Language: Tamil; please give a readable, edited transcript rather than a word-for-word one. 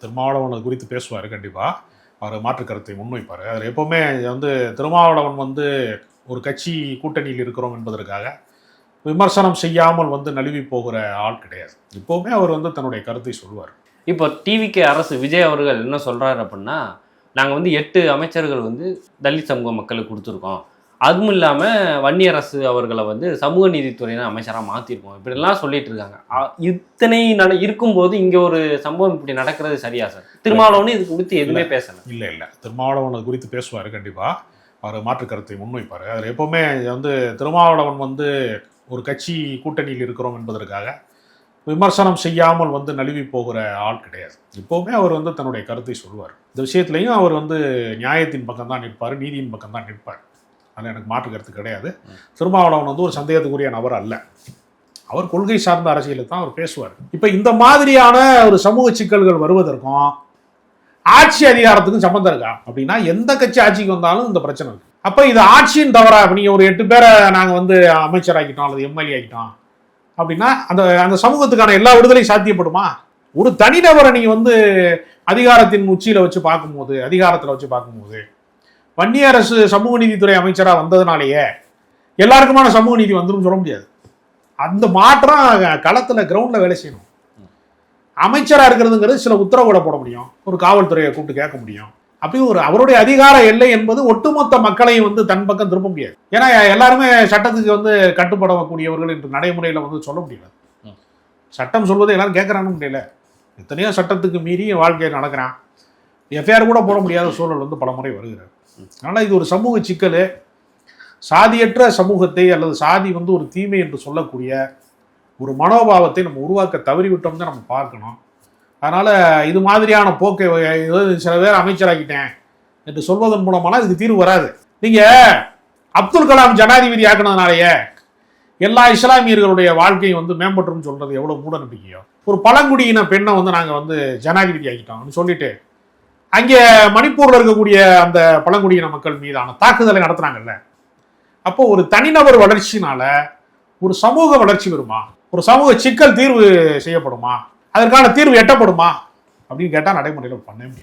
திருமாவளவன் குறித்து பேசுவார், கண்டிப்பாக அவர் மாற்று கருத்தை முன்வைப்பார். அதில் எப்போவுமே வந்து திருமாவளவன் வந்து ஒரு கட்சி கூட்டணியில் இருக்கிறோம் என்பதற்காக விமர்சனம் செய்யாமல் வந்து நழுவி போகிற ஆள் கிடையாது. எப்போவுமே அவர் வந்து தன்னுடைய கருத்தை சொல்வார். இப்போ டிவிகே அரசு விஜய் அவர்கள் என்ன சொல்கிறாரு அப்படின்னா, நாங்கள் வந்து 8 அமைச்சர்கள் வந்து தலித் சமூக மக்களுக்கு கொடுத்துருக்கோம், அதுவும் இல்லாமல் வன்னியரசு அவர்களை வந்து சமூக நீதித்துறையின அமைச்சராக மாற்றிருக்கோம், இப்படிலாம் சொல்லிட்டு இருக்காங்க. இத்தனை இருக்கும்போது இங்கே ஒரு சம்பவம் இப்படி நடக்கிறது சரியா சார்? திருமாவளவன் இது குறித்து எதுவுமே பேசலை. இல்லை திருமாவளவன் குறித்து பேசுவார், கண்டிப்பாக அவர் மாற்று கருத்தை முன்வைப்பார். அதில் எப்போவுமே வந்து திருமாவளவன் வந்து ஒரு கட்சி கூட்டணியில் இருக்கிறோம் என்பதற்காக விமர்சனம் செய்யாமல் வந்து நழுவி போகிற ஆள் கிடையாது. எப்போவுமே அவர் வந்து தன்னுடைய கருத்தை சொல்வார். இந்த விஷயத்துலையும் அவர் வந்து நியாயத்தின் பக்கம் தான் நிற்பார், நீதியின் பக்கம் தான் நிற்பார். அதில் எனக்கு மாற்று கருத்து கிடையாது. திருமாவளவன் வந்து ஒரு சந்தேகத்துக்குரிய நபர் அல்ல. அவர் கொள்கை சார்ந்த அரசியலில் தான் அவர் பேசுவார். இப்போ இந்த மாதிரியான ஒரு சமூக சிக்கல்கள் வருவதற்கும் ஆட்சி அதிகாரத்துக்கும் சம்பந்தம் இருக்கா அப்படின்னா, எந்த கட்சி ஆட்சிக்கு வந்தாலும் இந்த பிரச்சனை இருக்கு. அப்போ இது ஆட்சியின் தவறா? நீங்கள் ஒரு 8 பேரை நாங்கள் வந்து அமைச்சராக்கிட்டோம் அல்லது எம்எல்ஏ ஆக்கிட்டோம் அப்படின்னா அந்த அந்த சமூகத்துக்கான எல்லா விடுதலையும் சாத்தியப்படுமா? ஒரு தனிநபரை நீங்கள் வந்து அதிகாரத்தின் உச்சியில் வச்சு பார்க்கும்போது, அதிகாரத்தில் வச்சு பார்க்கும்போது, வன்னியரசு சமூக நீதித்துறை அமைச்சராக வந்ததுனாலேயே எல்லாருக்குமான சமூக நீதி வந்துடும் சொல்ல முடியாது. அந்த மாற்றம் களத்தில் கிரவுண்டில் வேலை செய்யணும். அமைச்சராக இருக்கிறதுங்கிறது சில உத்தரவுகளை போட முடியும், ஒரு காவல்துறையை கூப்பிட்டு கேட்க முடியும். அப்படி ஒரு அவருடைய அதிகார எல்லை என்பது ஒட்டுமொத்த மக்களையும் வந்து தன் பக்கம் திருப்ப முடியாது. ஏன்னா எல்லாருமே சட்டத்துக்கு வந்து கட்டுப்படக்கூடியவர்கள் என்று நடைமுறையில் வந்து சொல்ல முடியல. சட்டம் சொல்வதை எல்லாரும் கேட்குறான்னு முடியல. எத்தனையோ சட்டத்துக்கு மீறி வாழ்க்கையை நடக்கிறான். எஃப்ஐஆர் கூட போட முடியாத சூழல் வந்து பல முறை வருகிறது. அதனால் இது ஒரு சமூக சிக்கல். சாதியற்ற சமூகத்தை அல்லது சாதி வந்து ஒரு தீமை என்று சொல்லக்கூடிய ஒரு மனோபாவத்தை நம்ம உருவாக்க தவறிவிட்டோம் தான் நம்ம பார்க்கணும். அதனால் இது மாதிரியான போக்கை சில பேர் அமைச்சராக்கிட்டேன் என்று சொல்வதன் மூலமாக இதுக்கு தீர்வு வராது. நீங்கள் அப்துல் கலாம் ஜனாதிபதி ஆக்கினதுனாலேயே எல்லா இஸ்லாமியர்களுடைய வாழ்க்கையும் வந்து மேம்பட்டுன்னு சொல்கிறது எவ்வளோ மூட நம்பிக்கையோ. ஒரு பழங்குடியின பெண்ணை வந்து நாங்கள் வந்து ஜனாதிபதி ஆக்கிட்டோம்னு சொல்லிட்டு அங்கே மணிப்பூரில் இருக்கக்கூடிய அந்த பழங்குடியின மக்கள் மீதான தாக்குதலை நடத்துனாங்கல்ல. அப்போ ஒரு தனிநபர் வளர்ச்சினால ஒரு சமூக வளர்ச்சி வருமா? ஒரு சமூக சிக்கல் தீர்வு செய்யப்படுமா? அதற்கான தீர்வு எட்டப்படுமா அப்படின்னு கேட்டால் நடைமுறையில் பண்ண முடியும்.